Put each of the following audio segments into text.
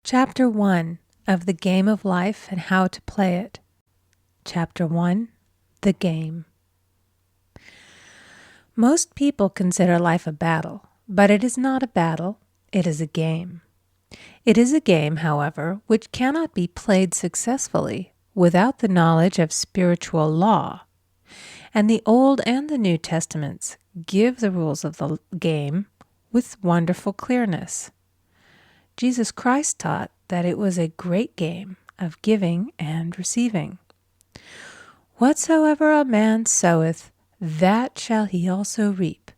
Chapter 1 of The Game of Life and How to Play It. Chapter 1, The Game. Most people consider life a battle, but it is not a battle, it is a game. It is a game, however, which cannot be played successfully without the knowledge of spiritual law. And the Old and the New Testaments give the rules of the game with wonderful clearness. Jesus Christ taught that it was a great game of giving and receiving. Whatsoever a man soweth, that shall he also reap.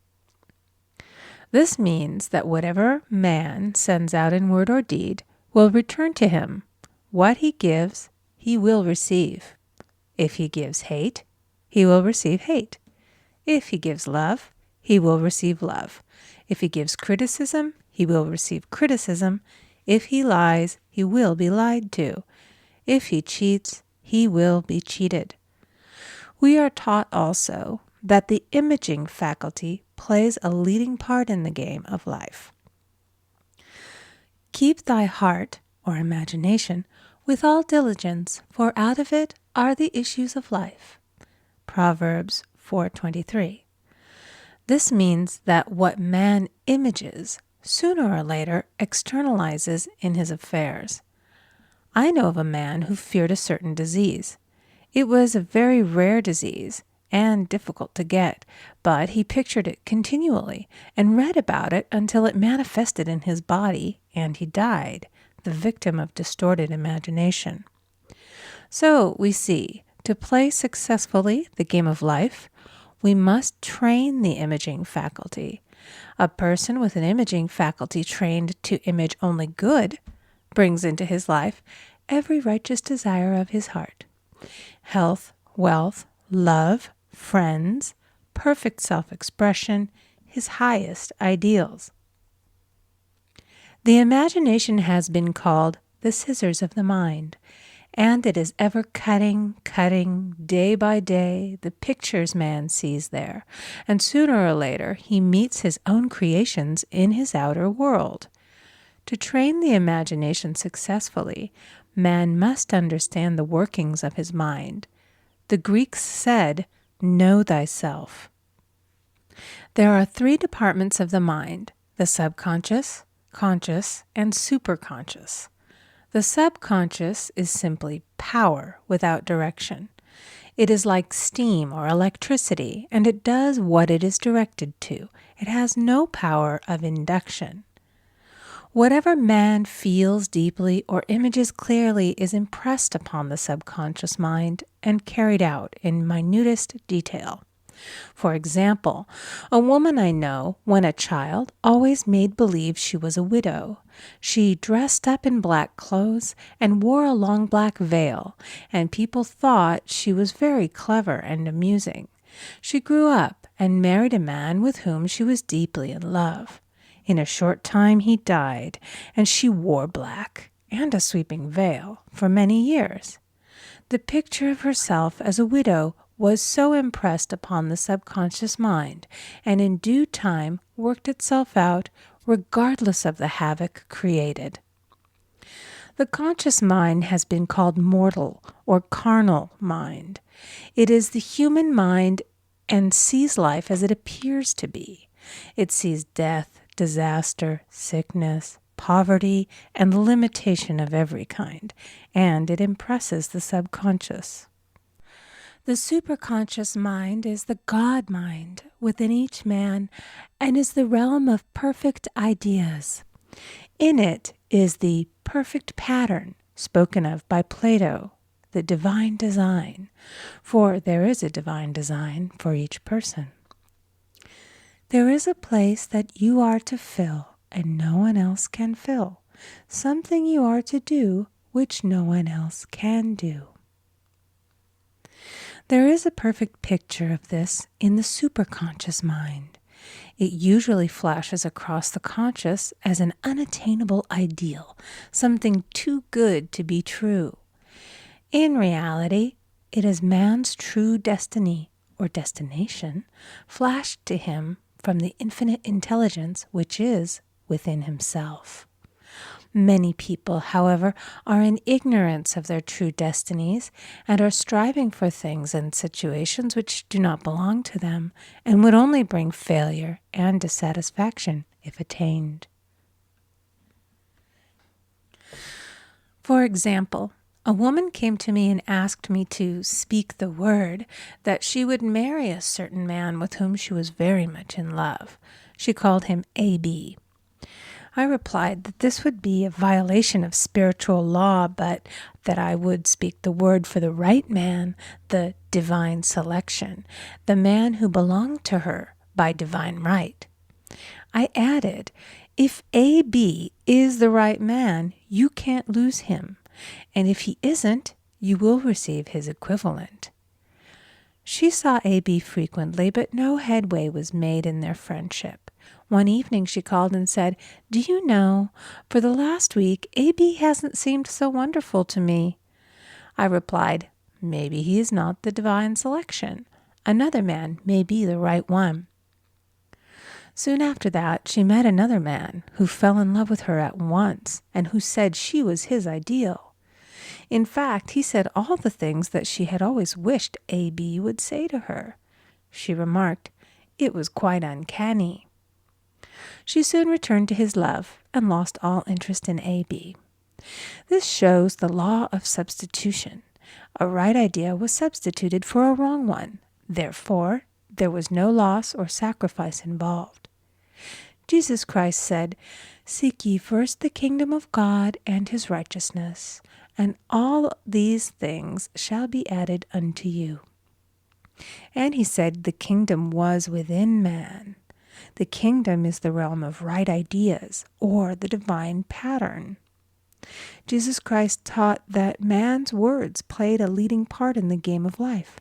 This means that whatever man sends out in word or deed will return to him. What he gives, he will receive. If he gives hate, he will receive hate. If he gives love, he will receive love. If he gives criticism, he will receive criticism. If he lies, he will be lied to. If he cheats, he will be cheated. We are taught also that the imaging faculty plays a leading part in the game of life. Keep thy heart, or imagination, with all diligence, for out of it are the issues of life. Proverbs 4:23. This means that what man images sooner or later externalizes in his affairs. I know of a man who feared a certain disease. It was a very rare disease and difficult to get, but he pictured it continually and read about it until it manifested in his body and he died, the victim of distorted imagination. So we see, to play successfully the game of life, we must train the imaging faculty. A person with an imaging faculty trained to image only good brings into his life every righteous desire of his heart. Health, wealth, love, friends, perfect self-expression, his highest ideals. The imagination has been called the scissors of the mind, and it is ever cutting, day by day, the pictures man sees there, and sooner or later he meets his own creations in his outer world. To train the imagination successfully, man must understand the workings of his mind. The Greeks said, "Know thyself." There are 3 departments of the mind: the subconscious, conscious, and superconscious. The subconscious is simply power without direction. It is like steam or electricity, and it does what it is directed to. It has no power of induction. Whatever man feels deeply or images clearly is impressed upon the subconscious mind and carried out in minutest detail. For example, a woman I know, when a child, always made believe she was a widow. She dressed up in black clothes and wore a long black veil, and people thought she was very clever and amusing. She grew up and married a man with whom she was deeply in love. In a short time he died, and she wore black and a sweeping veil for many years. The picture of herself as a widow was so impressed upon the subconscious mind, and in due time worked itself out regardless of the havoc created. The conscious mind has been called mortal or carnal mind. It is the human mind and sees life as it appears to be. It sees death, disaster, sickness, poverty, and limitation of every kind, and it impresses the subconscious. The superconscious mind is the God mind within each man and is the realm of perfect ideas. In it is the perfect pattern spoken of by Plato, the divine design, for there is a divine design for each person. There is a place that you are to fill and no one else can fill, something you are to do which no one else can do. There is a perfect picture of this in the superconscious mind. It usually flashes across the conscious as an unattainable ideal, something too good to be true. In reality, it is man's true destiny or destination flashed to him from the infinite intelligence which is within himself. Many people, however, are in ignorance of their true destinies and are striving for things and situations which do not belong to them and would only bring failure and dissatisfaction if attained. For example, a woman came to me and asked me to speak the word that she would marry a certain man with whom she was very much in love. She called him A.B. I replied that this would be a violation of spiritual law, but that I would speak the word for the right man, the divine selection, the man who belonged to her by divine right. I added, if A.B. is the right man, you can't lose him, and if he isn't, you will receive his equivalent. She saw A.B. frequently, but no headway was made in their friendship. One evening she called and said, "Do you know, for the last week, A.B. hasn't seemed so wonderful to me." I replied, "Maybe he is not the divine selection. Another man may be the right one." Soon after that, she met another man who fell in love with her at once and who said she was his ideal. In fact, he said all the things that she had always wished A.B. would say to her. She remarked, it was quite uncanny. She soon returned to his love and lost all interest in A.B. This shows the law of substitution. A right idea was substituted for a wrong one. Therefore, there was no loss or sacrifice involved. Jesus Christ said, "Seek ye first the kingdom of God and his righteousness, and all these things shall be added unto you." And he said the kingdom was within man. The kingdom is the realm of right ideas, or the divine pattern. Jesus Christ taught that man's words played a leading part in the game of life.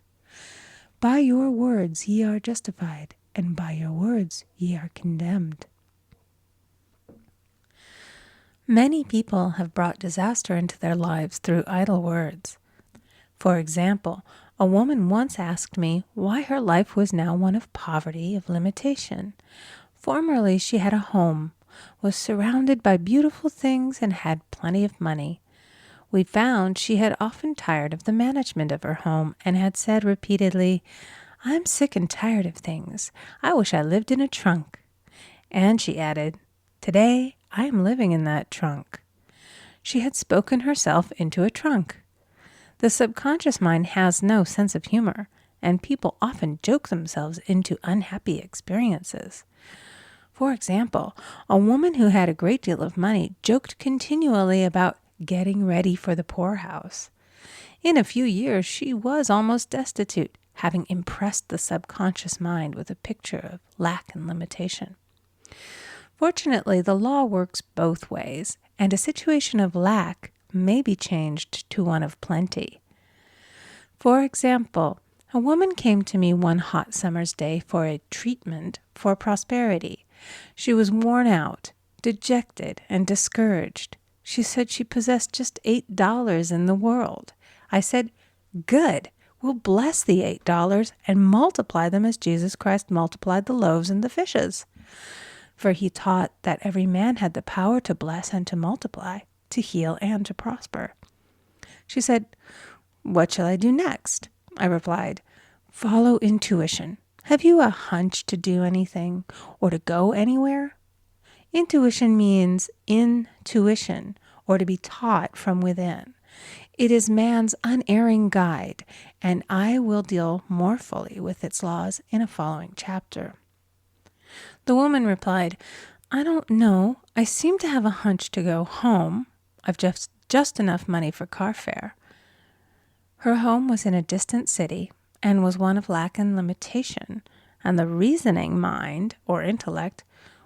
By your words ye are justified, and by your words ye are condemned. Many people have brought disaster into their lives through idle words. For example, a woman once asked me why her life was now one of poverty, of limitation. Formerly she had a home, was surrounded by beautiful things, and had plenty of money. We found she had often tired of the management of her home and had said repeatedly, "I'm sick and tired of things. I wish I lived in a trunk." And she added, "Today I am living in that trunk." She had spoken herself into a trunk. The subconscious mind has no sense of humor, and people often joke themselves into unhappy experiences. For example, a woman who had a great deal of money joked continually about getting ready for the poorhouse. In a few years, she was almost destitute, having impressed the subconscious mind with a picture of lack and limitation. Fortunately, the law works both ways, and a situation of lack may be changed to one of plenty. For example, a woman came to me one hot summer's day for a treatment for prosperity. She was worn out, dejected, and discouraged. She said she possessed just $8 in the world. I said, "Good. We'll bless the $8 and multiply them as Jesus Christ multiplied the loaves and the fishes." For he taught that every man had the power to bless and to multiply, to heal and to prosper. She said, "What shall I do next?" I replied, "Follow intuition. Have you a hunch to do anything or to go anywhere?" Intuition means intuition, or to be taught from within. It is man's unerring guide, and I will deal more fully with its laws in a following chapter. The woman replied, "I don't know. I seem to have a hunch to go home. I've just enough money for car fare." Her home was in a distant city and was one of lack and limitation, and the reasoning mind, or intellect,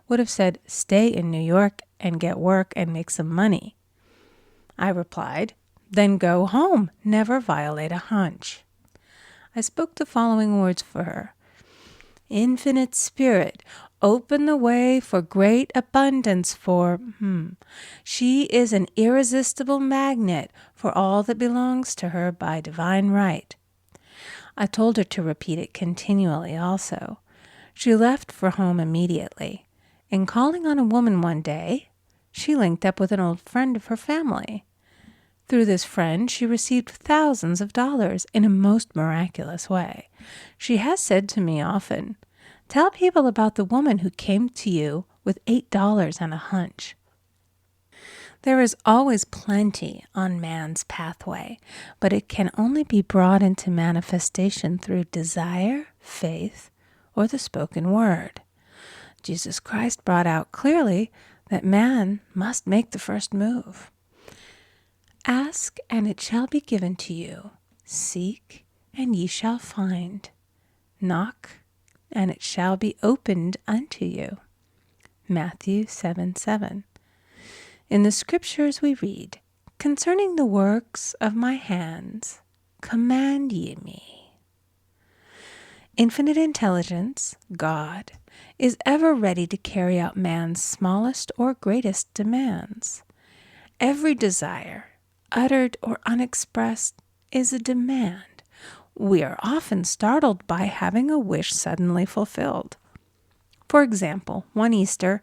would have said, "Stay in New York and get work and make some money." I replied, "Then go home. Never violate a hunch." I spoke the following words for her. "Infinite Spirit, open the way for great abundance for She is an irresistible magnet for all that belongs to her by divine right." I told her to repeat it continually also. She left for home immediately, and calling on a woman one day, She linked up with an old friend of her family. Through this friend, she received thousands of dollars in a most miraculous way. She has said to me often, "Tell people about the woman who came to you with $8 and a hunch." There is always plenty on man's pathway, but it can only be brought into manifestation through desire, faith, or the spoken word. Jesus Christ brought out clearly that man must make the first move. Ask, and it shall be given to you. Seek, and ye shall find. Knock, and it shall be opened unto you. Matthew 7:7. In the scriptures we read, "Concerning the works of my hands, command ye me." Infinite intelligence, God, is ever ready to carry out man's smallest or greatest demands. Every desire, uttered or unexpressed, is a demand. We are often startled by having a wish suddenly fulfilled. For example, one Easter,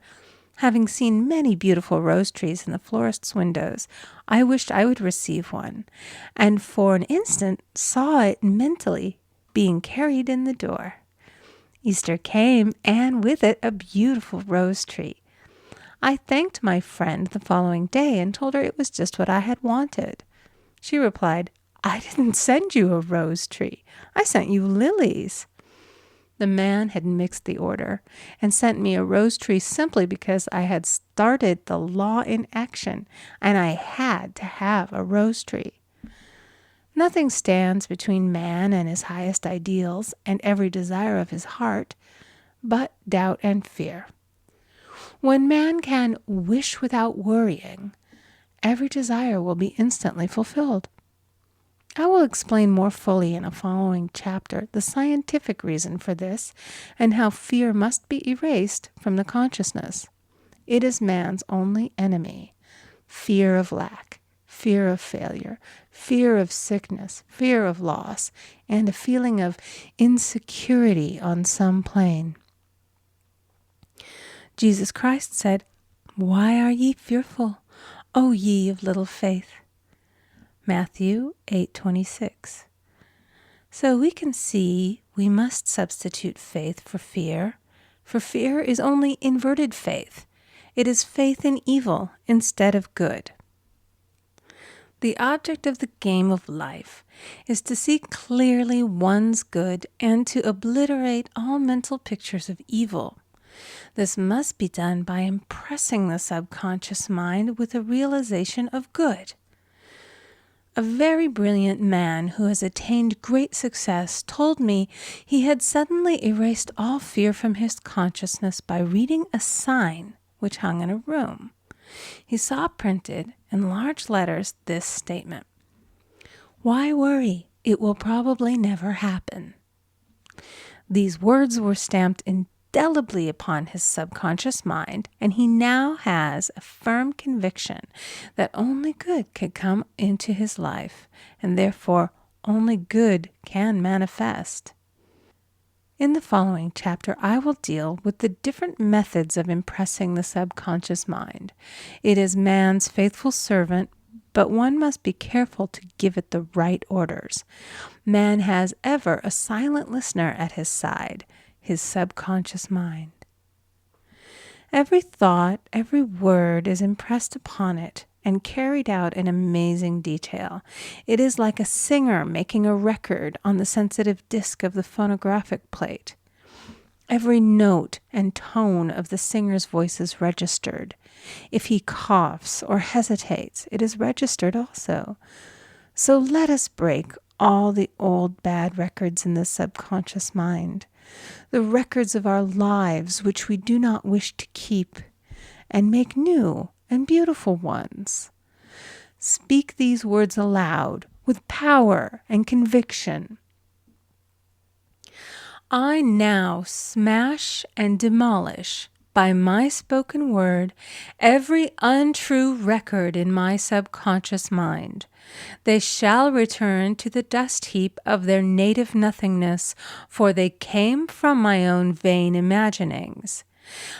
having seen many beautiful rose trees in the florist's windows, I wished I would receive one, and for an instant saw it mentally being carried in the door. Easter came, and with it a beautiful rose tree. I thanked my friend the following day and told her it was just what I had wanted. She replied, "I didn't send you a rose tree. I sent you lilies." The man had mixed the order and sent me a rose tree simply because I had started the law in action, and I had to have a rose tree. Nothing stands between man and his highest ideals and every desire of his heart but doubt and fear. When man can wish without worrying, every desire will be instantly fulfilled. I will explain more fully in a following chapter the scientific reason for this and how fear must be erased from the consciousness. It is man's only enemy. Fear of lack, fear of failure, fear of sickness, fear of loss, and a feeling of insecurity on some plane. Jesus Christ said, "Why are ye fearful, O ye of little faith?" Matthew 8:26. So we can see we must substitute faith for fear is only inverted faith. It is faith in evil instead of good. The object of the game of life is to see clearly one's good and to obliterate all mental pictures of evil. This must be done by impressing the subconscious mind with a realization of good. A very brilliant man who has attained great success told me he had suddenly erased all fear from his consciousness by reading a sign which hung in a room. He saw printed in large letters this statement: "Why worry? It will probably never happen." These words were stamped indelibly upon his subconscious mind, and he now has a firm conviction that only good can come into his life, and therefore only good can manifest. In the following chapter, I will deal with the different methods of impressing the subconscious mind. It is man's faithful servant, but one must be careful to give it the right orders. Man has ever a silent listener at his side, his subconscious mind. Every thought, every word is impressed upon it and carried out in amazing detail. It is like a singer making a record on the sensitive disc of the phonographic plate. Every note and tone of the singer's voice is registered. If he coughs or hesitates, it is registered also. So let us break all the old bad records in the subconscious mind, the records of our lives which we do not wish to keep, and make new and beautiful ones. Speak these words aloud with power and conviction. I now smash and demolish by my spoken word every untrue record in my subconscious mind. They shall return to the dust heap of their native nothingness, for they came from my own vain imaginings.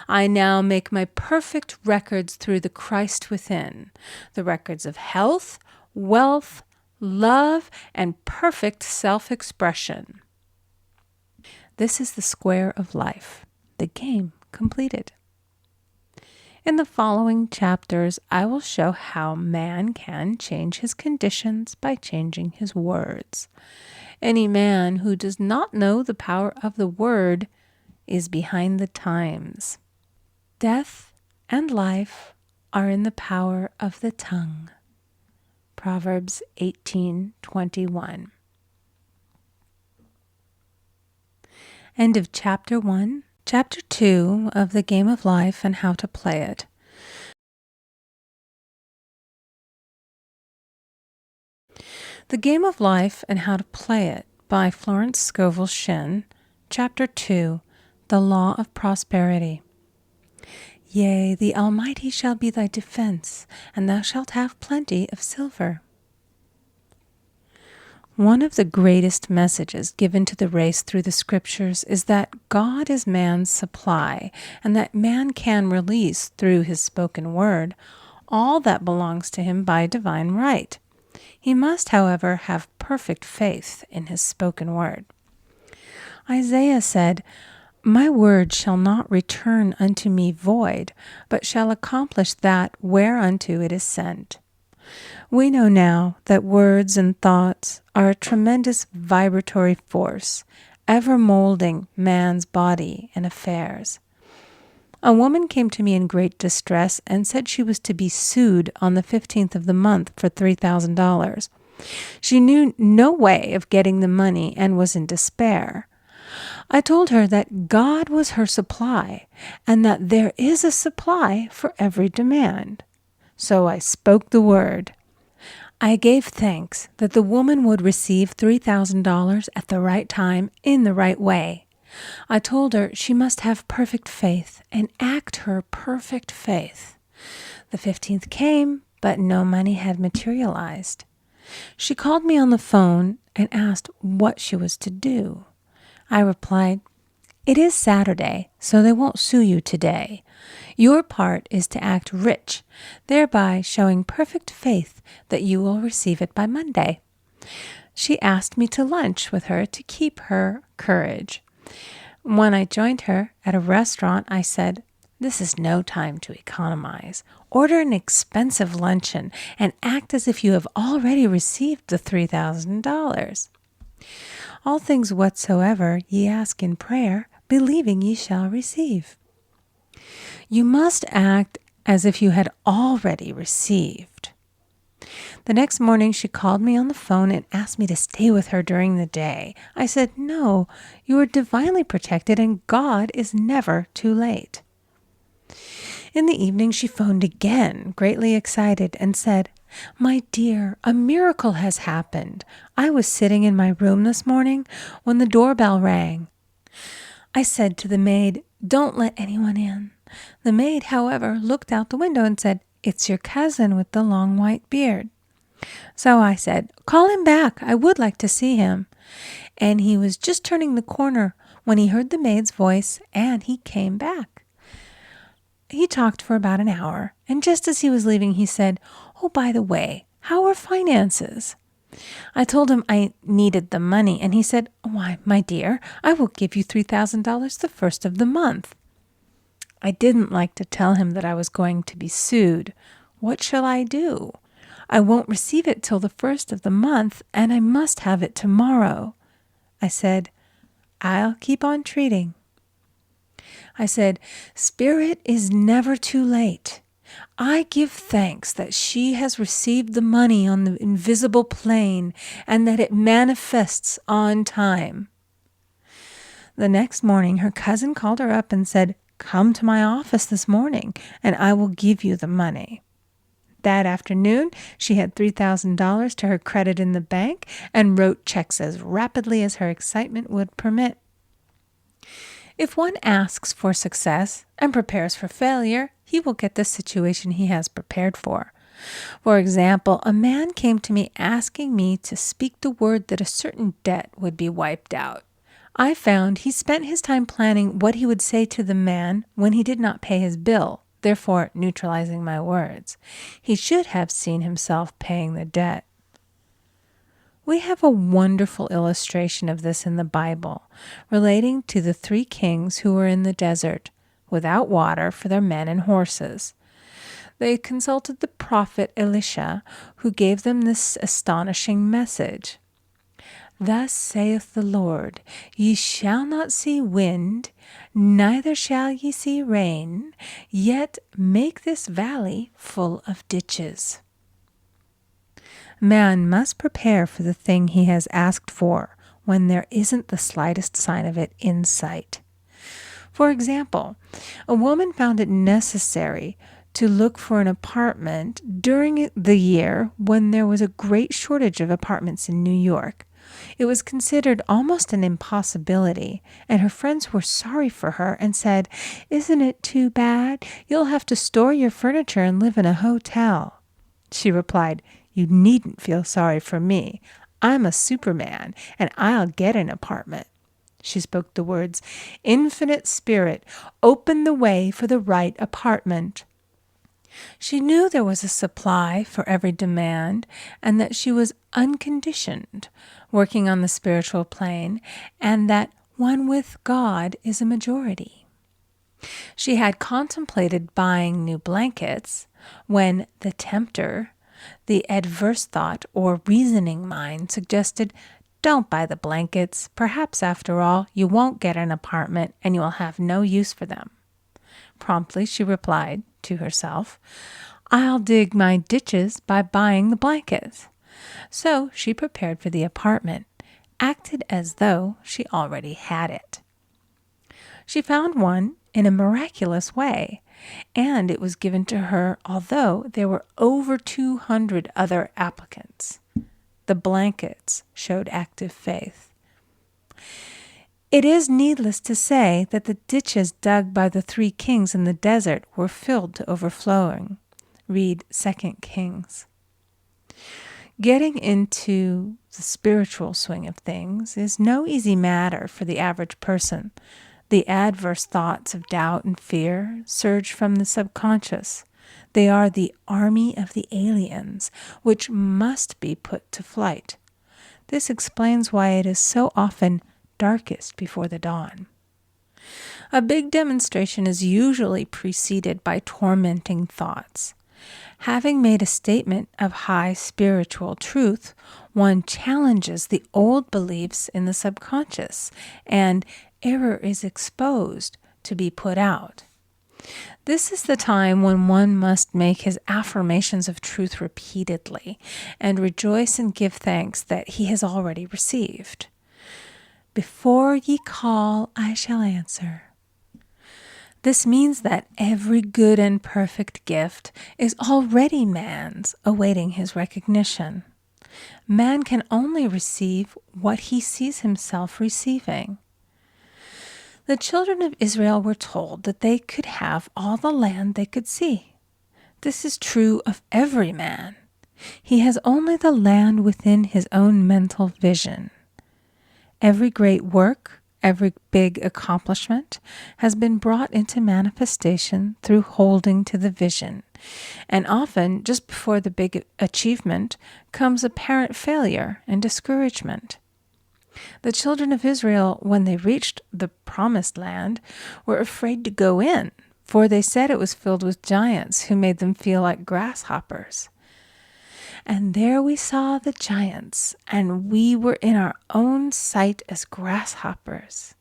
I now make my perfect records through the Christ within, the records of health, wealth, love, and perfect self-expression. This is the square of life, the game completed. In the following chapters, I will show how man can change his conditions by changing his words. Any man who does not know the power of the word is behind the times. Death and life are in the power of the tongue. Proverbs 18:21. End of Chapter 1. Chapter 2 of The Game of Life and How to Play It. The Game of Life and How to Play It by Florence Scovel Shinn. Chapter 2. The Law of Prosperity. Yea, the Almighty shall be thy defense, and thou shalt have plenty of silver. One of the greatest messages given to the race through the scriptures is that God is man's supply, and that man can release through his spoken word all that belongs to him by divine right. He must, however, have perfect faith in his spoken word. Isaiah said, My word shall not return unto me void, but shall accomplish that whereunto it is sent. We know now that words and thoughts are a tremendous vibratory force, ever molding man's body and affairs. A woman came to me in great distress and said she was to be sued on the 15th of the month for $3,000. She knew no way of getting the money and was in despair. I told her that God was her supply and that there is a supply for every demand. So I spoke the word. I gave thanks that the woman would receive $3,000 at the right time in the right way. I told her she must have perfect faith and act her perfect faith. The 15th came, but no money had materialized. She called me on the phone and asked what she was to do. I replied, It is Saturday, so they won't sue you today. Your part is to act rich, thereby showing perfect faith that you will receive it by Monday. She asked me to lunch with her to keep her courage. When I joined her at a restaurant, I said, This is no time to economize. Order an expensive luncheon and act as if you have already received the $3,000. All things whatsoever ye ask in prayer, believing ye shall receive. You must act as if you had already received. The next morning she called me on the phone and asked me to stay with her during the day. I said, No, you are divinely protected and God is never too late. In the evening she phoned again, greatly excited, and said, My dear, a miracle has happened. I was sitting in my room this morning when the doorbell rang. I said to the maid, Don't let anyone in. The maid, however, looked out the window and said, It's your cousin with the long white beard. So I said, Call him back. I would like to see him. And he was just turning the corner when he heard the maid's voice, and he came back. He talked for about an hour, and just as he was leaving, he said, Oh, by the way, how are finances? I told him I needed the money, and he said, Why, my dear, I will give you $3,000 the first of the month. I didn't like to tell him that I was going to be sued. What shall I do? I won't receive it till the first of the month, and I must have it tomorrow. I said, I'll keep on treating. I said, Spirit is never too late. I give thanks that she has received the money on the invisible plane and that it manifests on time. The next morning, her cousin called her up and said, Come to my office this morning, and I will give you the money. That afternoon, she had $3,000 to her credit in the bank and wrote checks as rapidly as her excitement would permit. If one asks for success and prepares for failure, he will get the situation he has prepared for. For example, a man came to me asking me to speak the word that a certain debt would be wiped out. I found he spent his time planning what he would say to the man when he did not pay his bill, therefore neutralizing my words. He should have seen himself paying the debt. We have a wonderful illustration of this in the Bible, relating to the 3 kings who were in the desert, without water for their men and horses. They consulted the prophet Elisha, who gave them this astonishing message. Thus saith the Lord, Ye shall not see wind, neither shall ye see rain, yet make this valley full of ditches. Man must prepare for the thing he has asked for when there isn't the slightest sign of it in sight. For example, a woman found it necessary to look for an apartment during the year when there was a great shortage of apartments in New York. It was considered almost an impossibility, and her friends were sorry for her and said, "Isn't it too bad? You'll have to store your furniture and live in a hotel." She replied, "You needn't feel sorry for me. I'm a Superman, and I'll get an apartment." She spoke the words, "Infinite Spirit, open the way for the right apartment." She knew there was a supply for every demand, and that she was unconditioned, working on the spiritual plane, and that one with God is a majority. She had contemplated buying new blankets when the tempter, the adverse thought or reasoning mind, suggested, "Don't buy the blankets. Perhaps, after all, you won't get an apartment and you will have no use for them." Promptly she replied to herself, "I'll dig my ditches by buying the blankets." So she prepared for the apartment, acted as though she already had it. She found one in a miraculous way, and it was given to her although there were over 200 other applicants. The blankets showed active faith. It is needless to say that the ditches dug by the 3 kings in the desert were filled to overflowing. Read 2 Kings. Getting into the spiritual swing of things is no easy matter for the average person. The adverse thoughts of doubt and fear surge from the subconscious. They are the army of the aliens, which must be put to flight. This explains why it is so often darkest before the dawn. A big demonstration is usually preceded by tormenting thoughts. Having made a statement of high spiritual truth, one challenges the old beliefs in the subconscious, and error is exposed to be put out. This is the time when one must make his affirmations of truth repeatedly and rejoice and give thanks that he has already received. Before ye call, I shall answer. This means that every good and perfect gift is already man's, awaiting his recognition. Man can only receive what he sees himself receiving. The children of Israel were told that they could have all the land they could see. This is true of every man. He has only the land within his own mental vision. Every great work, every big accomplishment has been brought into manifestation through holding to the vision. And often, just before the big achievement, comes apparent failure and discouragement. The children of Israel, when they reached the promised land, were afraid to go in, for they said it was filled with giants who made them feel like grasshoppers. And there we saw the giants, and we were in our own sight as grasshoppers.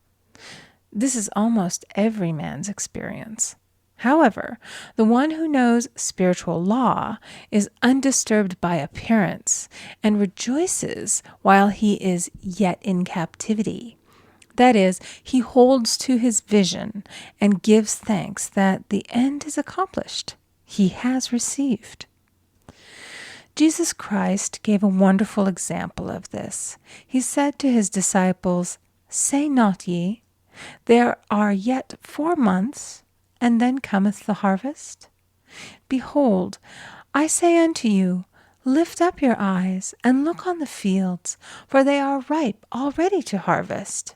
This is almost every man's experience. However, the one who knows spiritual law is undisturbed by appearance and rejoices while he is yet in captivity. That is, he holds to his vision and gives thanks that the end is accomplished. He has received. Jesus Christ gave a wonderful example of this. He said to his disciples, "Say not ye, there are yet 4 months, and then cometh the harvest? Behold, I say unto you, lift up your eyes, and look on the fields, for they are ripe already to harvest."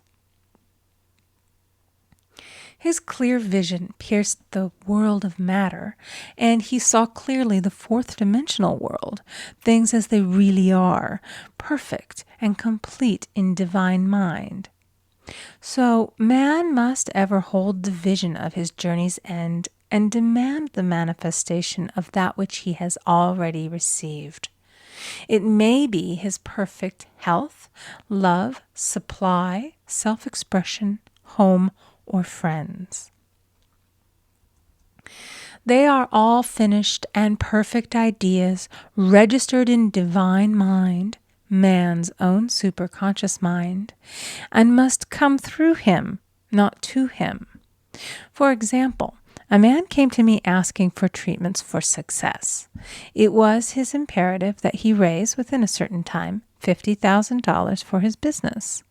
His clear vision pierced the world of matter, and he saw clearly the fourth-dimensional world, things as they really are, perfect and complete in divine mind. So man must ever hold the vision of his journey's end and demand the manifestation of that which he has already received. It may be his perfect health, love, supply, self-expression, home, or friends. They are all finished and perfect ideas registered in divine mind, man's own superconscious mind, and must come through him, not to him. For example, a man came to me asking for treatments for success. It was his imperative that he raise, within a certain time, $50,000 for his business.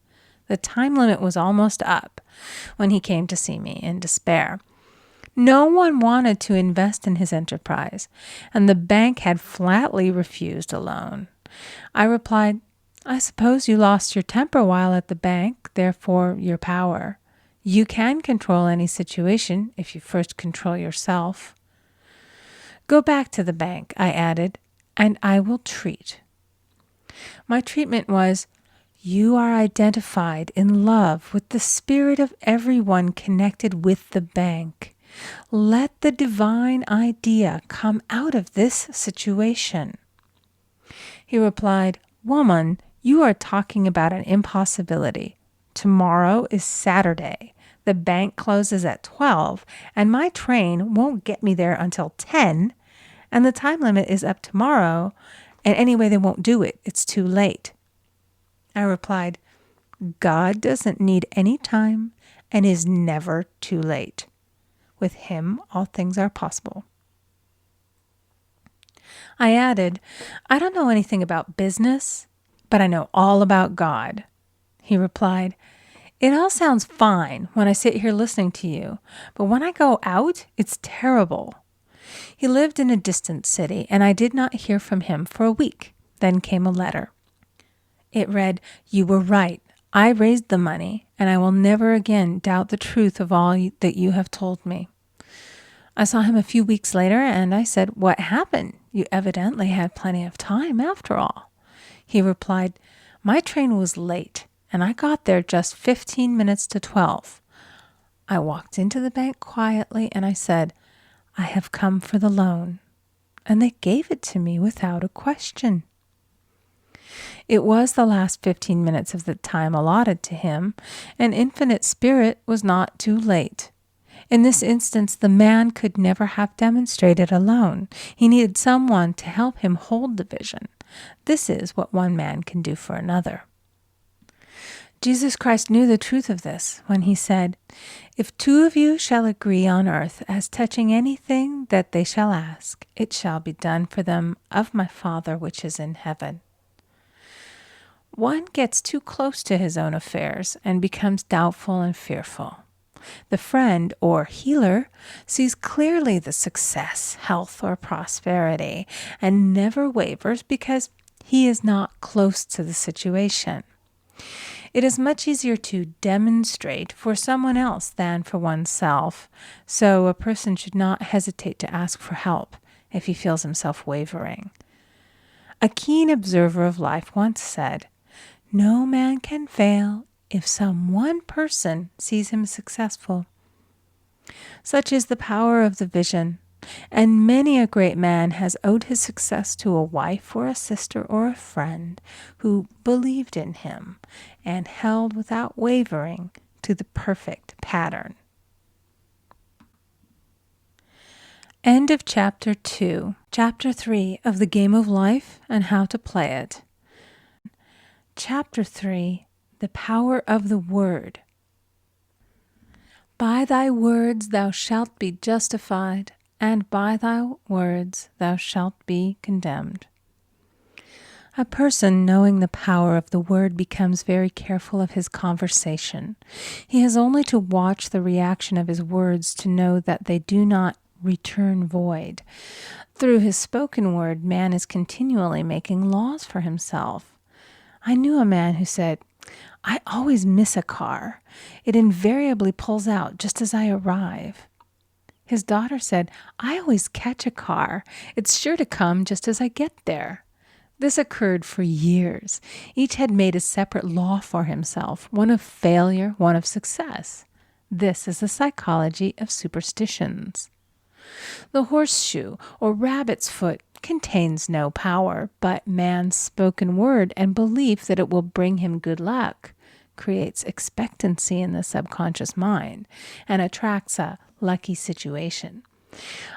The time limit was almost up when he came to see me in despair. No one wanted to invest in his enterprise, and the bank had flatly refused a loan. I replied, "I suppose you lost your temper while at the bank, therefore your power. You can control any situation if you first control yourself." "Go back to the bank," I added, "and I will treat." My treatment was, "You are identified in love with the spirit of everyone connected with the bank. Let the divine idea come out of this situation." He replied, "Woman, you are talking about an impossibility. Tomorrow is Saturday. The bank closes at 12, and my train won't get me there until 10, and the time limit is up tomorrow, and anyway, they won't do it. It's too late." I replied, "God doesn't need any time and is never too late. With him, all things are possible." I added, "I don't know anything about business, but I know all about God." He replied, "It all sounds fine when I sit here listening to you, but when I go out, it's terrible." He lived in a distant city, and I did not hear from him for a week. Then came a letter. It read, "You were right. I raised the money, and I will never again doubt the truth of all that you have told me." I saw him a few weeks later, and I said, "What happened? You evidently had plenty of time after all." He replied, "My train was late, and I got there just 15 minutes to 12. I walked into the bank quietly, and I said, 'I have come for the loan.' And they gave it to me without a question." It was the last 15 minutes of the time allotted to him, and Infinite Spirit was not too late. In this instance, the man could never have demonstrated alone. He needed someone to help him hold the vision. This is what one man can do for another. Jesus Christ knew the truth of this when he said, "If two of you shall agree on earth as touching anything that they shall ask, it shall be done for them of my Father which is in heaven." One gets too close to his own affairs and becomes doubtful and fearful. The friend or healer sees clearly the success, health, or prosperity and never wavers because he is not close to the situation. It is much easier to demonstrate for someone else than for oneself, so a person should not hesitate to ask for help if he feels himself wavering. A keen observer of life once said, "No man can fail if some one person sees him successful." Such is the power of the vision, and many a great man has owed his success to a wife or a sister or a friend who believed in him and held without wavering to the perfect pattern. End of Chapter 2. Chapter 3 of The Game of Life and How to Play It. Chapter 3. The Power of the Word. By thy words thou shalt be justified, and by thy words thou shalt be condemned. A person knowing the power of the word becomes very careful of his conversation. He has only to watch the reaction of his words to know that they do not return void. Through his spoken word, man is continually making laws for himself. I knew a man who said, I always miss a car. It invariably pulls out just as I arrive. His daughter said, I always catch a car. It's sure to come just as I get there. This occurred for years. Each had made a separate law for himself, one of failure, one of success. This is the psychology of superstitions. The horseshoe or rabbit's foot contains no power, but man's spoken word and belief that it will bring him good luck creates expectancy in the subconscious mind and attracts a lucky situation.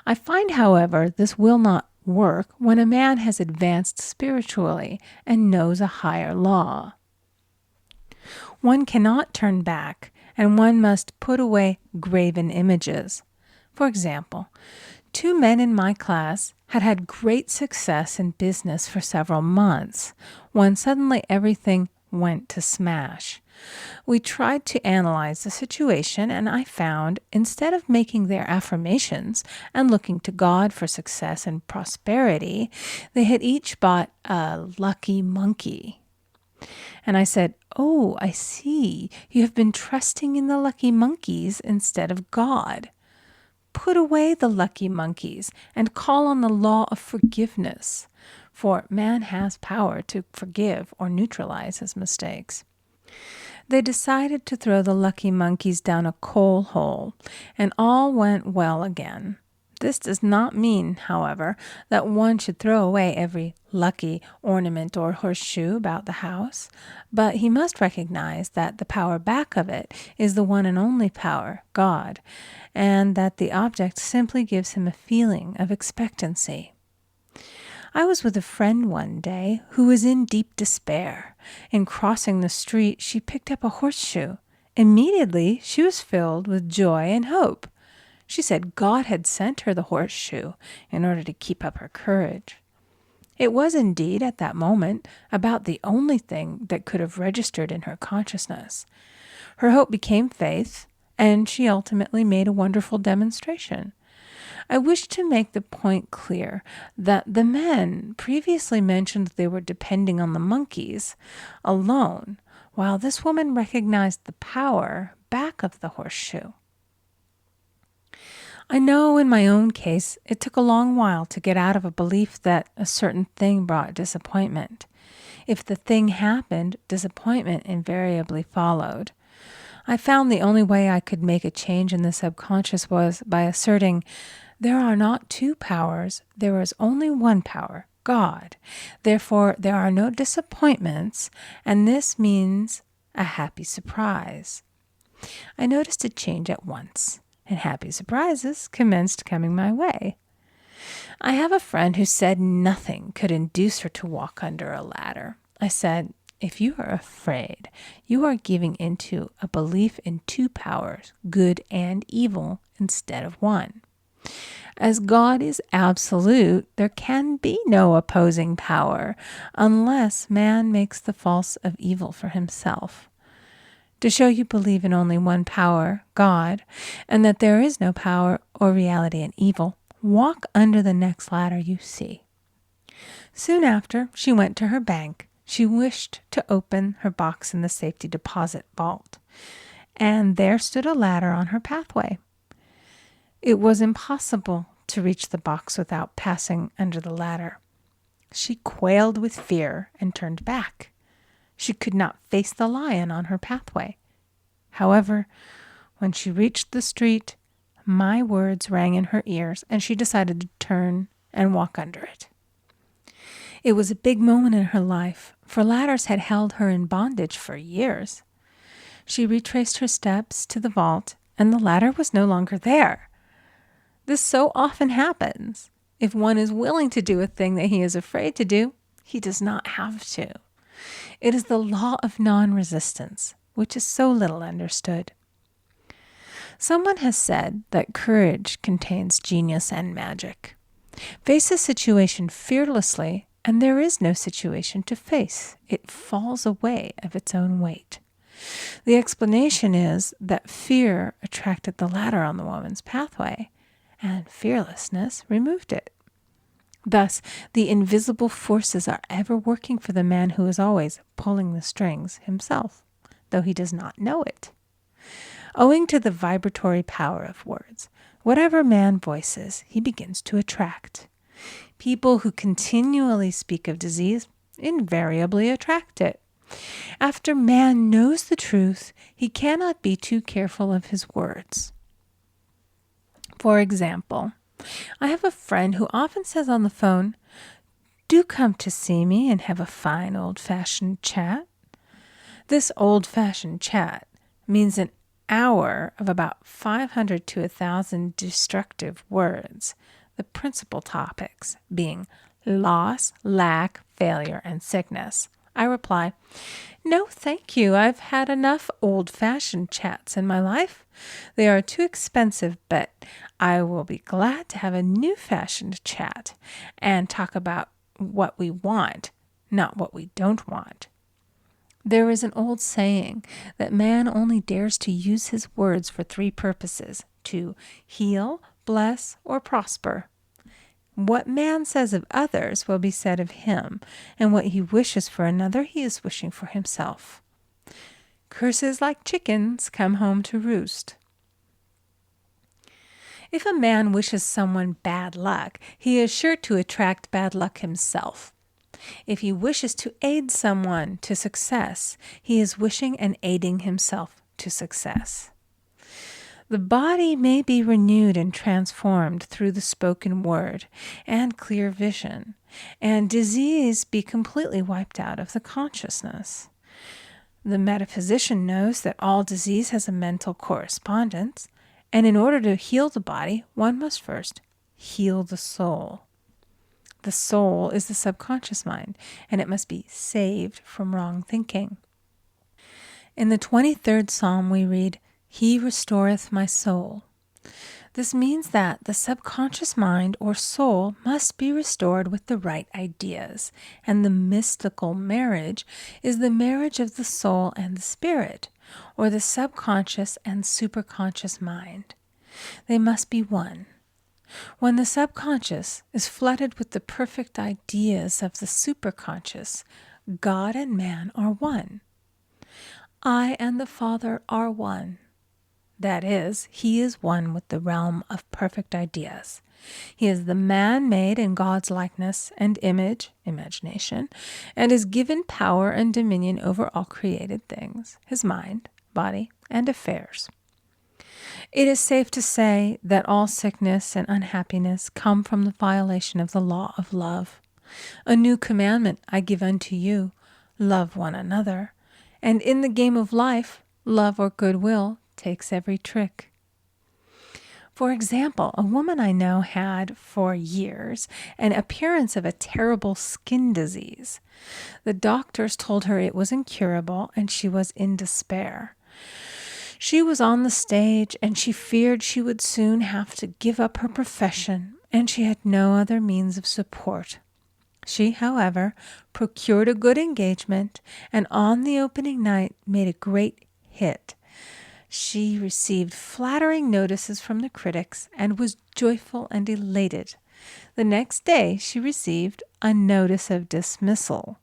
I find, however, this will not work when a man has advanced spiritually and knows a higher law. One cannot turn back, and one must put away graven images. For example, 2 men in my class had had great success in business for several months, when suddenly everything went to smash. We tried to analyze the situation, and I found, instead of making their affirmations and looking to God for success and prosperity, they had each bought a lucky monkey. And I said, "Oh, I see. You have been trusting in the lucky monkeys instead of God. Put away the lucky monkeys and call on the law of forgiveness, for man has power to forgive or neutralize his mistakes." They decided to throw the lucky monkeys down a coal hole, and all went well again. This does not mean, however, that one should throw away every lucky ornament or horseshoe about the house, but he must recognize that the power back of it is the one and only power, God, and that the object simply gives him a feeling of expectancy. I was with a friend one day who was in deep despair. In crossing the street, she picked up a horseshoe. Immediately, she was filled with joy and hope. She said God had sent her the horseshoe in order to keep up her courage. It was indeed, at that moment, about the only thing that could have registered in her consciousness. Her hope became faith, and she ultimately made a wonderful demonstration. I wish to make the point clear that the men previously mentioned they were depending on the monkeys alone, while this woman recognized the power back of the horseshoe. I know in my own case it took a long while to get out of a belief that a certain thing brought disappointment. If the thing happened, disappointment invariably followed. I found the only way I could make a change in the subconscious was by asserting, there are not 2 powers, there is only one power, God. Therefore, there are no disappointments, and this means a happy surprise. I noticed a change at once, and happy surprises commenced coming my way. I have a friend who said nothing could induce her to walk under a ladder. I said, if you are afraid, you are giving into a belief in 2 powers, good and evil, instead of one. As God is absolute, there can be no opposing power unless man makes the false of evil for himself. To show you believe in only one power, God, and that there is no power or reality in evil, walk under the next ladder you see. Soon after, she went to her bank. She wished to open her box in the safety deposit vault, and there stood a ladder on her pathway. It was impossible to reach the box without passing under the ladder. She quailed with fear and turned back. She could not face the lion on her pathway. However, when she reached the street, my words rang in her ears, and she decided to turn and walk under it. It was a big moment in her life, for ladders had held her in bondage for years. She retraced her steps to the vault, and the ladder was no longer there. This so often happens. If one is willing to do a thing that he is afraid to do, he does not have to. It is the law of non-resistance, which is so little understood. Someone has said that courage contains genius and magic. Face a situation fearlessly, and there is no situation to face. It falls away of its own weight. The explanation is that fear attracted the ladder on the woman's pathway, and fearlessness removed it. Thus, the invisible forces are ever working for the man who is always pulling the strings himself. though he does not know it. Owing to the vibratory power of words, whatever man voices, he begins to attract. People who continually speak of disease invariably attract it. After man knows the truth, he cannot be too careful of his words. For example, I have a friend who often says on the phone, "Do come to see me and have a fine old-fashioned chat." This old-fashioned chat means an hour of about 500 to 1,000 destructive words, the principal topics being loss, lack, failure, and sickness. I reply, "No, thank you. I've had enough old-fashioned chats in my life. They are too expensive, but I will be glad to have a new-fashioned chat and talk about what we want, not what we don't want." There is an old saying that man only dares to use his words for 3 purposes: to heal, bless, or prosper. What man says of others will be said of him, and what he wishes for another he is wishing for himself. Curses like chickens come home to roost. If a man wishes someone bad luck, he is sure to attract bad luck himself. If he wishes to aid someone to success, he is wishing and aiding himself to success. The body may be renewed and transformed through the spoken word and clear vision, and disease be completely wiped out of the consciousness. The metaphysician knows that all disease has a mental correspondence, and in order to heal the body, one must first heal the soul. The soul is the subconscious mind, and it must be saved from wrong thinking. In the 23rd Psalm we read, "He restoreth my soul." This means that the subconscious mind or soul must be restored with the right ideas, and the mystical marriage is the marriage of the soul and the spirit, or the subconscious and superconscious mind. They must be one. When the subconscious is flooded with the perfect ideas of the superconscious, God and man are one. I and the Father are one. That is, he is one with the realm of perfect ideas. He is the man made in God's likeness and image, imagination, and is given power and dominion over all created things, his mind, body, and affairs. It is safe to say that all sickness and unhappiness come from the violation of the law of love. A new commandment I give unto you, love one another. And in the game of life, love or goodwill takes every trick. For example, a woman I know had for years an appearance of a terrible skin disease. The doctors told her it was incurable and she was in despair. She was on the stage and she feared she would soon have to give up her profession, and she had no other means of support. She, however, procured a good engagement and on the opening night made a great hit. She received flattering notices from the critics and was joyful and elated. The next day she received a notice of dismissal.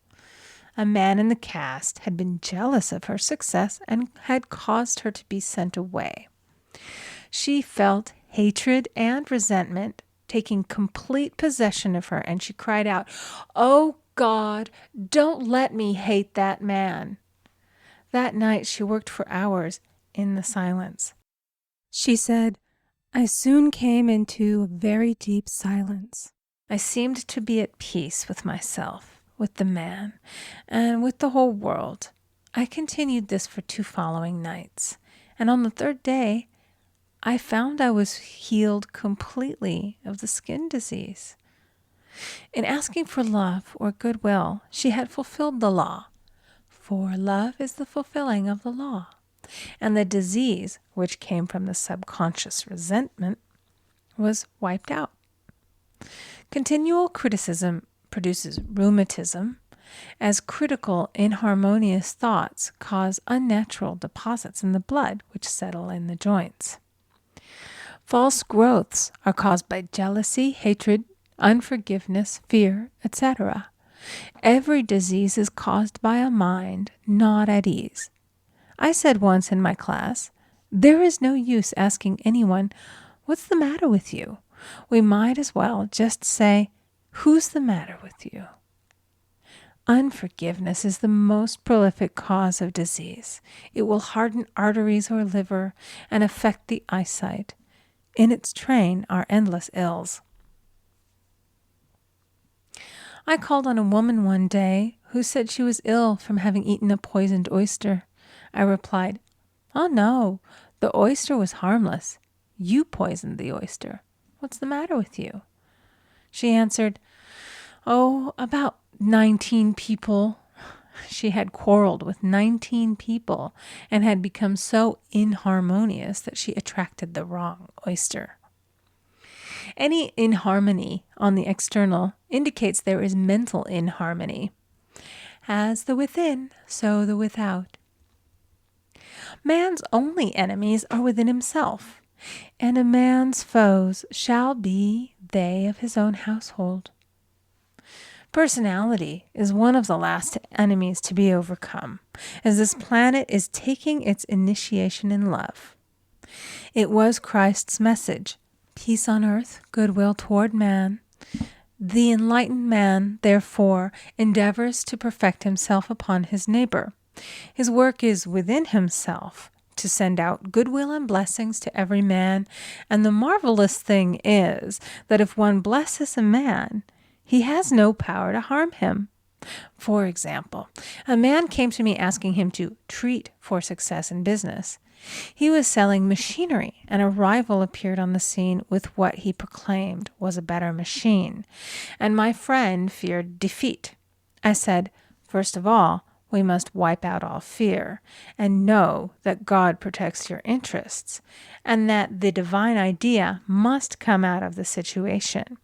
A man in the cast had been jealous of her success and had caused her to be sent away. She felt hatred and resentment taking complete possession of her, and she cried out, "Oh God, don't let me hate that man." That night she worked for hours in the silence. She said, "I soon came into a very deep silence. I seemed to be at peace with myself, with the man, and with the whole world. I continued this for 2 following nights, and on the 3rd day, I found I was healed completely of the skin disease." In asking for love or goodwill, she had fulfilled the law, for love is the fulfilling of the law, and the disease, which came from the subconscious resentment, was wiped out. Continual criticism produces rheumatism, as critical, inharmonious thoughts cause unnatural deposits in the blood which settle in the joints. False growths are caused by jealousy, hatred, unforgiveness, fear, etc. Every disease is caused by a mind not at ease. I said once in my class, there is no use asking anyone, what's the matter with you? We might as well just say, who's the matter with you? Unforgiveness is the most prolific cause of disease. It will harden arteries or liver and affect the eyesight. In its train are endless ills. I called on a woman one day who said she was ill from having eaten a poisoned oyster. I replied, "Oh no, the oyster was harmless. You poisoned the oyster. What's the matter with you?" She answered, "Oh, about 19 people." She had quarreled with 19 people and had become so inharmonious that she attracted the wrong oyster. Any inharmony on the external indicates there is mental inharmony. As the within, so the without. Man's only enemies are within himself, and a man's foes shall be they of his own household. Personality is one of the last enemies to be overcome, as this planet is taking its initiation in love. It was Christ's message, peace on earth, goodwill toward man. The enlightened man, therefore, endeavors to perfect himself upon his neighbor. His work is within himself, to send out goodwill and blessings to every man, and the marvelous thing is that if one blesses a man, he has no power to harm him. For example, a man came to me asking him to treat for success in business. He was selling machinery, and a rival appeared on the scene with what he proclaimed was a better machine, and my friend feared defeat. I said, first of all, we must wipe out all fear and know that God protects your interests and that the divine idea must come out of the situation.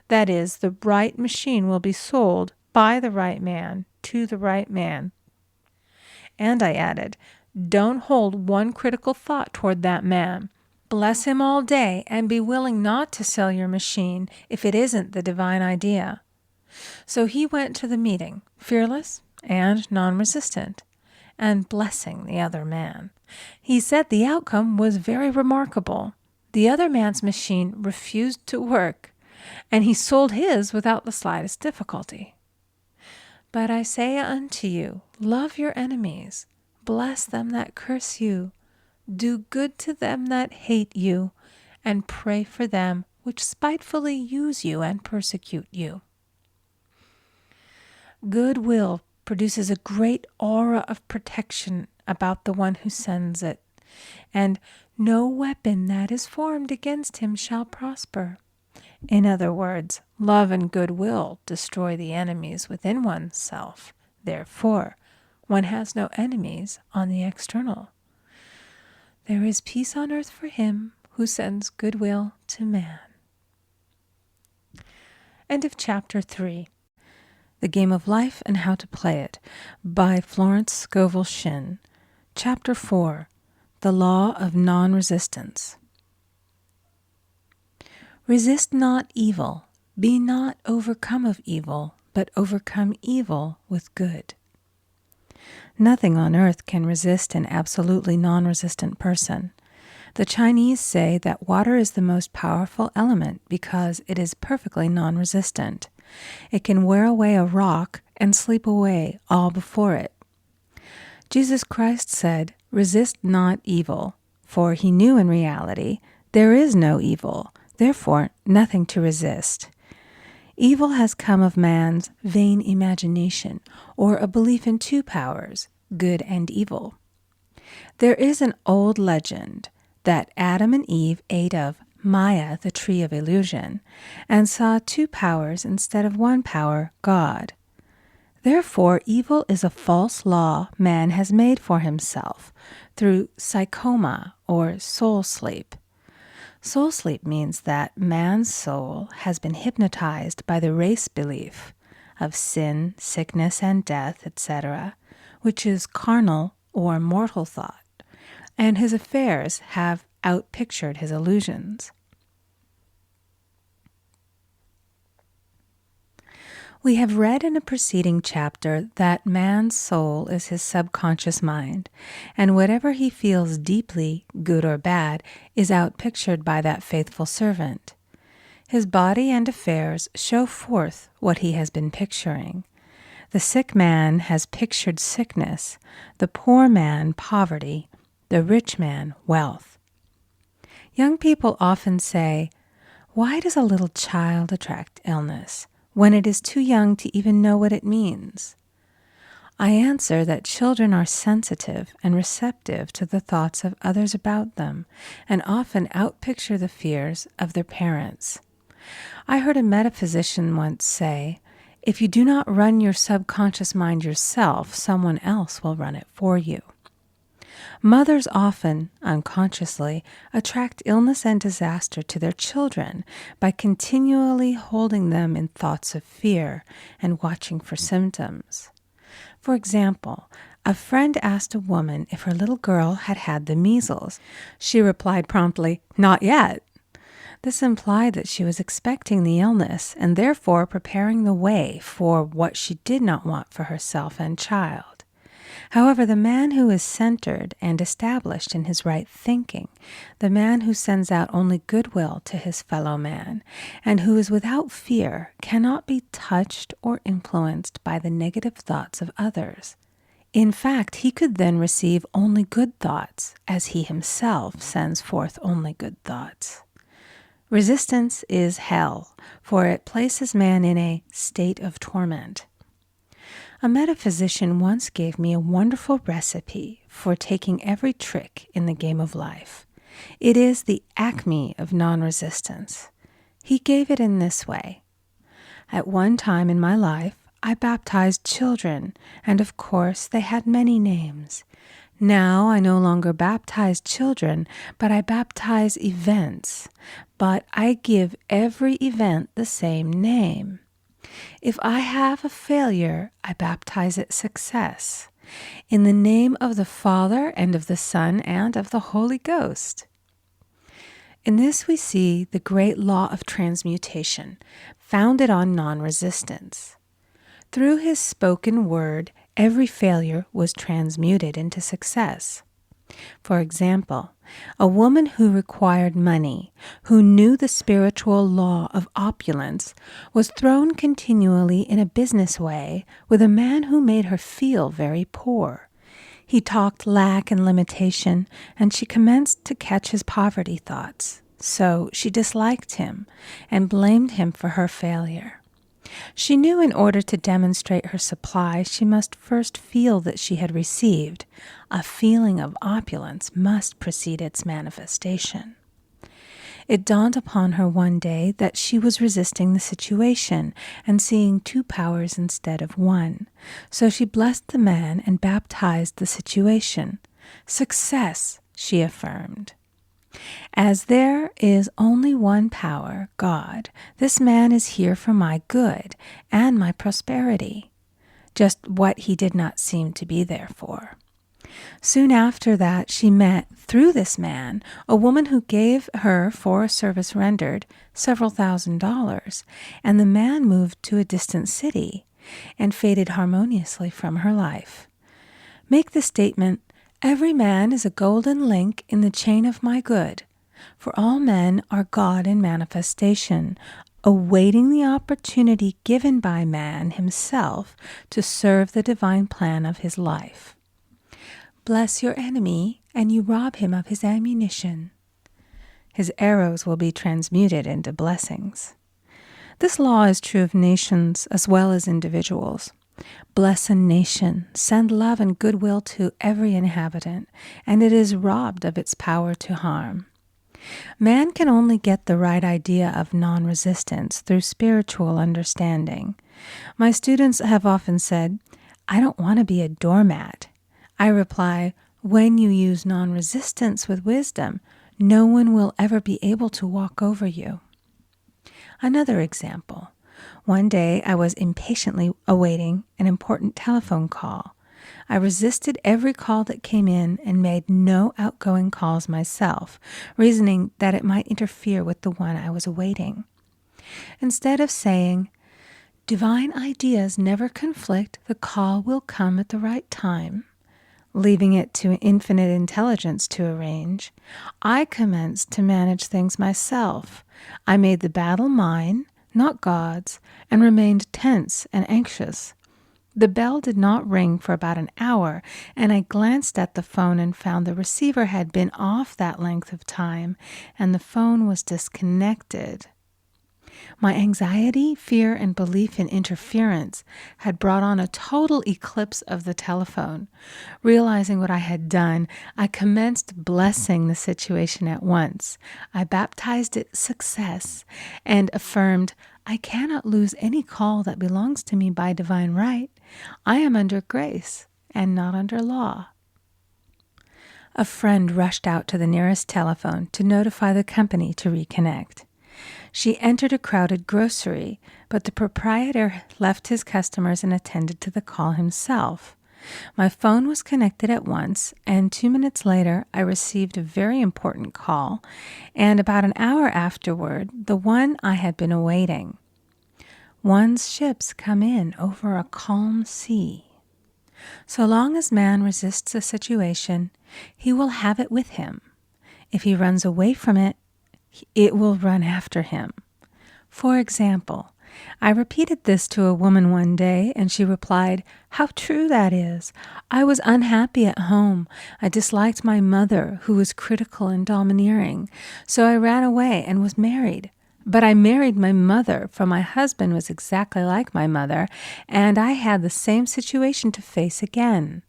That is, the right machine will be sold by the right man to the right man. And I added, don't hold one critical thought toward that man. Bless him all day and be willing not to sell your machine if it isn't the divine idea. So he went to the meeting, fearless and non-resistant, and blessing the other man. He said the outcome was very remarkable. The other man's machine refused to work, and he sold his without the slightest difficulty. But I say unto you, love your enemies, bless them that curse you, do good to them that hate you, and pray for them which spitefully use you and persecute you. Goodwill produces a great aura of protection about the one who sends it, and no weapon that is formed against him shall prosper. In other words, love and goodwill destroy the enemies within oneself. Therefore, one has no enemies on the external. There is peace on earth for him who sends goodwill to man. End of chapter 3. The Game of Life and How to Play It by Florence Scovel Shinn. Chapter 4. The Law of Non-Resistance. Resist not evil. Be not overcome of evil, but overcome evil with good. Nothing on earth can resist an absolutely non-resistant person. The Chinese say that water is the most powerful element because it is perfectly non-resistant. It can wear away a rock and sleep away all before it. Jesus Christ said, resist not evil, for he knew in reality there is no evil, therefore nothing to resist. Evil has come of man's vain imagination, or a belief in two powers, good and evil. There is an old legend that Adam and Eve ate of Maya, the tree of illusion, and saw two powers instead of one power, God. Therefore, evil is a false law man has made for himself through psychoma or soul sleep. Soul sleep means that man's soul has been hypnotized by the race belief of sin, sickness, and death, etc., which is carnal or mortal thought, and his affairs have outpictured his illusions. We have read in a preceding chapter that man's soul is his subconscious mind, and whatever he feels deeply, good or bad, is outpictured by that faithful servant. His body and affairs show forth what he has been picturing. The sick man has pictured sickness, the poor man poverty, the rich man wealth. Young people often say, "Why does a little child attract illness when it is too young to even know what it means?" I answer that children are sensitive and receptive to the thoughts of others about them and often outpicture the fears of their parents. I heard a metaphysician once say, "If you do not run your subconscious mind yourself, someone else will run it for you." Mothers often, unconsciously, attract illness and disaster to their children by continually holding them in thoughts of fear and watching for symptoms. For example, a friend asked a woman if her little girl had had the measles. She replied promptly, "Not yet." This implied that she was expecting the illness and therefore preparing the way for what she did not want for herself and child. However, the man who is centered and established in his right thinking, the man who sends out only goodwill to his fellow man, and who is without fear, cannot be touched or influenced by the negative thoughts of others. In fact, he could then receive only good thoughts, as he himself sends forth only good thoughts. Resistance is hell, for it places man in a state of torment. A metaphysician once gave me a wonderful recipe for taking every trick in the game of life. It is the acme of non-resistance. He gave it in this way. At one time in my life, I baptized children, and of course they had many names. Now I no longer baptize children, but I baptize events. But I give every event the same name. If I have a failure, I baptize it success. In the name of the Father and of the Son and of the Holy Ghost. In this we see the great law of transmutation, founded on non-resistance. Through his spoken word, every failure was transmuted into success. For example, a woman who required money, who knew the spiritual law of opulence, was thrown continually in a business way with a man who made her feel very poor. He talked lack and limitation, and she commenced to catch his poverty thoughts. So she disliked him and blamed him for her failure. She knew in order to demonstrate her supply, she must first feel that she had received. A feeling of opulence must precede its manifestation. It dawned upon her one day that she was resisting the situation and seeing two powers instead of one. So she blessed the man and baptized the situation. "Success," she affirmed. "As there is only one power, God, this man is here for my good and my prosperity," just what he did not seem to be there for. Soon after that, she met, through this man, a woman who gave her, for a service rendered, several $1,000s, and the man moved to a distant city and faded harmoniously from her life. Make the statement, "Every man is a golden link in the chain of my good," for all men are God in manifestation, awaiting the opportunity given by man himself to serve the divine plan of his life. Bless your enemy, and you rob him of his ammunition. His arrows will be transmuted into blessings. This law is true of nations as well as individuals. Bless a nation, send love and goodwill to every inhabitant, and it is robbed of its power to harm. Man can only get the right idea of non-resistance through spiritual understanding. My students have often said, "I don't want to be a doormat." I reply, when you use non-resistance with wisdom, no one will ever be able to walk over you. Another example. One day I was impatiently awaiting an important telephone call. I resisted every call that came in and made no outgoing calls myself, reasoning that it might interfere with the one I was awaiting. Instead of saying, Divine ideas never conflict. The call will come at the right time. Leaving it to infinite intelligence to arrange, I commenced to manage things myself. I made the battle mine, not God's, and remained tense and anxious. The bell did not ring for about an hour, and I glanced at the phone and found the receiver had been off that length of time, and the phone was disconnected. My anxiety, fear, and belief in interference had brought on a total eclipse of the telephone. Realizing what I had done, I commenced blessing the situation at once. I baptized it success and affirmed, I cannot lose any call that belongs to me by divine right. I am under grace and not under law. A friend rushed out to the nearest telephone to notify the company to reconnect. She entered a crowded grocery, but the proprietor left his customers and attended to the call himself. My phone was connected at once, and 2 minutes later, I received a very important call, and about an hour afterward, the one I had been awaiting. One's ships come in over a calm sea. So long as man resists a situation, he will have it with him. If he runs away from it, it will run after him. For example, I repeated this to a woman one day, and she replied, "How true that is. I was unhappy at home. I disliked my mother, who was critical and domineering. So I ran away and was married. But I married my mother, for my husband was exactly like my mother, and I had the same situation to face again."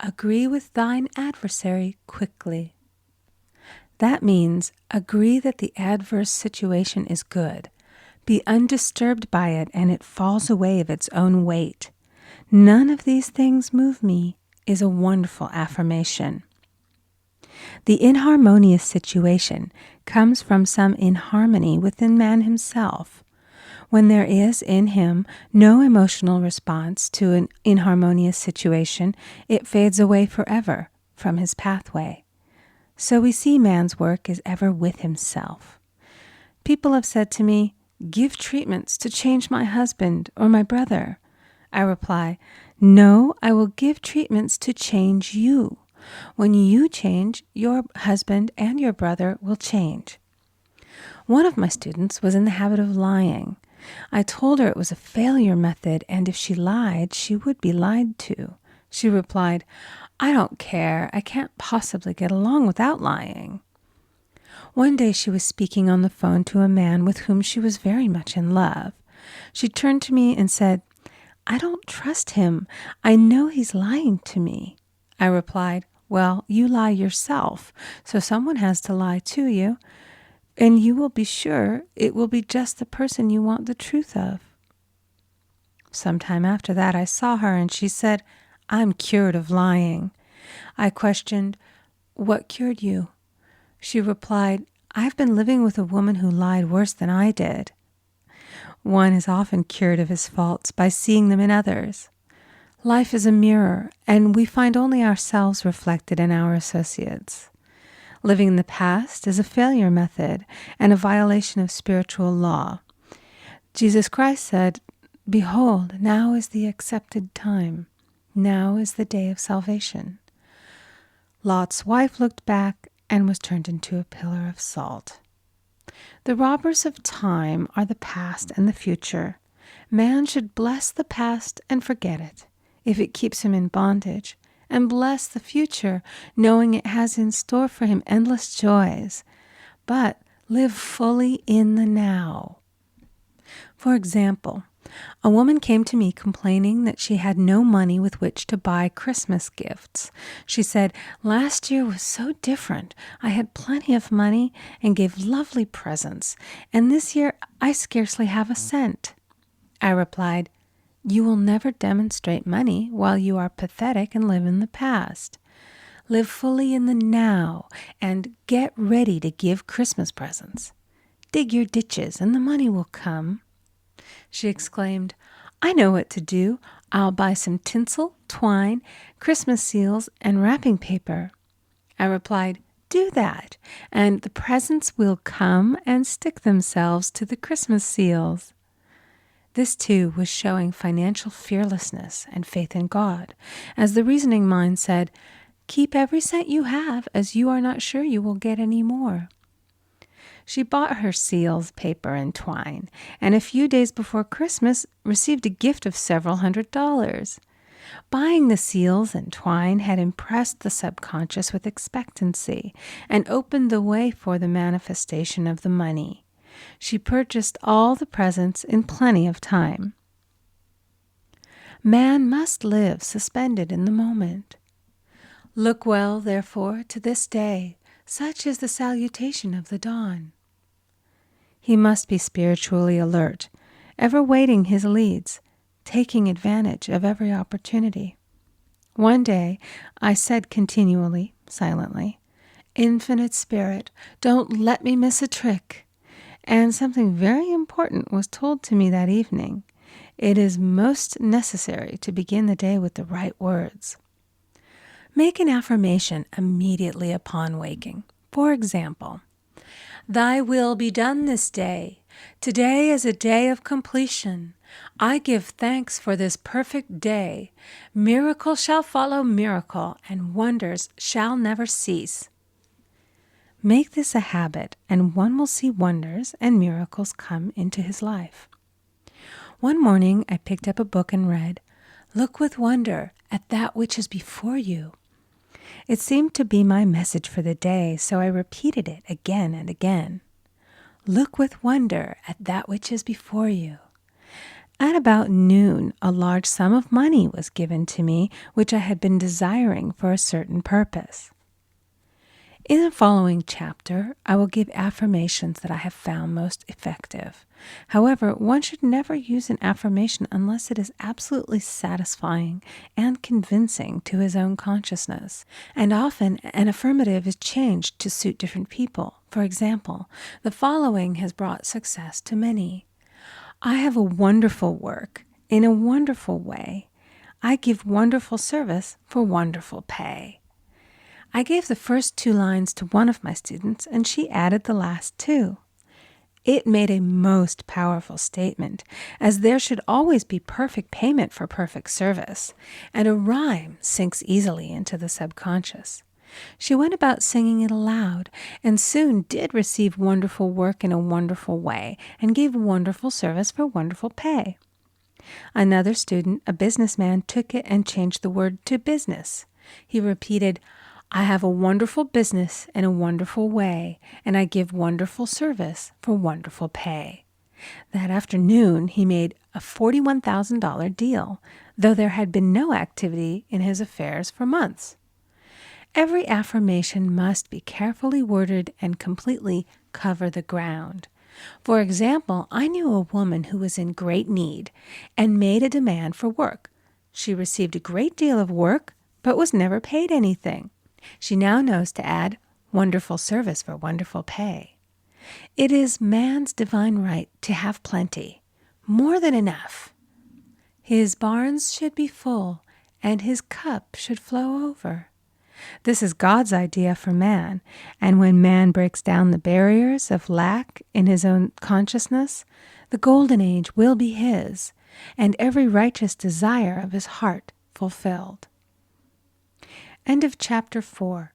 Agree with thine adversary quickly. That means agree that the adverse situation is good. Be undisturbed by it, and it falls away of its own weight. None of these things move me is a wonderful affirmation. The inharmonious situation comes from some inharmony within man himself. When there is in him no emotional response to an inharmonious situation, it fades away forever from his pathway. So we see man's work is ever with himself. People have said to me, "Give treatments to change my husband or my brother." I reply, "No, I will give treatments to change you. When you change, your husband and your brother will change." One of my students was in the habit of lying. I told her it was a failure method, and if she lied, she would be lied to. She replied, "I don't care. I can't possibly get along without lying." One day she was speaking on the phone to a man with whom she was very much in love. She turned to me and said, "I don't trust him. I know he's lying to me." I replied, "Well, you lie yourself, so someone has to lie to you, and you will be sure it will be just the person you want the truth of." Sometime after that I saw her, and she said, "I'm cured of lying." I questioned, "What cured you?" She replied, "I've been living with a woman who lied worse than I did." One is often cured of his faults by seeing them in others. Life is a mirror, and we find only ourselves reflected in our associates. Living in the past is a failure method and a violation of spiritual law. Jesus Christ said, "Behold, now is the accepted time. Now is the day of salvation." Lot's wife looked back and was turned into a pillar of salt. The robbers of time are the past and the future. Man should bless the past and forget it, if it keeps him in bondage, and bless the future, knowing it has in store for him endless joys. But live fully in the now. For example, a woman came to me complaining that she had no money with which to buy Christmas gifts. She said, "Last year was so different. I had plenty of money and gave lovely presents, and this year I scarcely have a cent." I replied, "You will never demonstrate money while you are pathetic and live in the past. Live fully in the now and get ready to give Christmas presents. Dig your ditches and the money will come." She exclaimed, "I know what to do. I'll buy some tinsel, twine, Christmas seals, and wrapping paper." I replied, "Do that, and the presents will come and stick themselves to the Christmas seals." This too was showing financial fearlessness and faith in God, as the reasoning mind said, "Keep every cent you have, as you are not sure you will get any more." She bought her seals, paper, and twine, and a few days before Christmas received a gift of several $100s. Buying the seals and twine had impressed the subconscious with expectancy and opened the way for the manifestation of the money. She purchased all the presents in plenty of time. Man must live suspended in the moment. Look well, therefore, to this day. Such is the salutation of the dawn. He must be spiritually alert, ever waiting his leads, taking advantage of every opportunity. One day I said continually, silently, "Infinite Spirit, don't let me miss a trick." And something very important was told to me that evening. It is most necessary to begin the day with the right words. Make an affirmation immediately upon waking. For example, "Thy will be done this day. Today is a day of completion. I give thanks for this perfect day. Miracle shall follow miracle, and wonders shall never cease." Make this a habit, and one will see wonders and miracles come into his life. One morning I picked up a book and read, "Look with wonder at that which is before you." It seemed to be my message for the day, so I repeated it again and again. Look with wonder at that which is before you. At about noon, a large sum of money was given to me, which I had been desiring for a certain purpose. In the following chapter, I will give affirmations that I have found most effective. However, one should never use an affirmation unless it is absolutely satisfying and convincing to his own consciousness. And often, an affirmative is changed to suit different people. For example, the following has brought success to many. I have a wonderful work in a wonderful way. I give wonderful service for wonderful pay. I gave the first 2 lines to one of my students, and she added the last 2. It made a most powerful statement, as there should always be perfect payment for perfect service, and a rhyme sinks easily into the subconscious. She went about singing it aloud, and soon did receive wonderful work in a wonderful way, and gave wonderful service for wonderful pay. Another student, a businessman, took it and changed the word to business. He repeated, "I have a wonderful business in a wonderful way, and I give wonderful service for wonderful pay." That afternoon, he made a $41,000 deal, though there had been no activity in his affairs for months. Every affirmation must be carefully worded and completely cover the ground. For example, I knew a woman who was in great need and made a demand for work. She received a great deal of work, but was never paid anything. She now knows to add wonderful service for wonderful pay. It is man's divine right to have plenty, more than enough. His barns should be full, and his cup should flow over. This is God's idea for man, and when man breaks down the barriers of lack in his own consciousness, the golden age will be his, and every righteous desire of his heart fulfilled. End of chapter 4.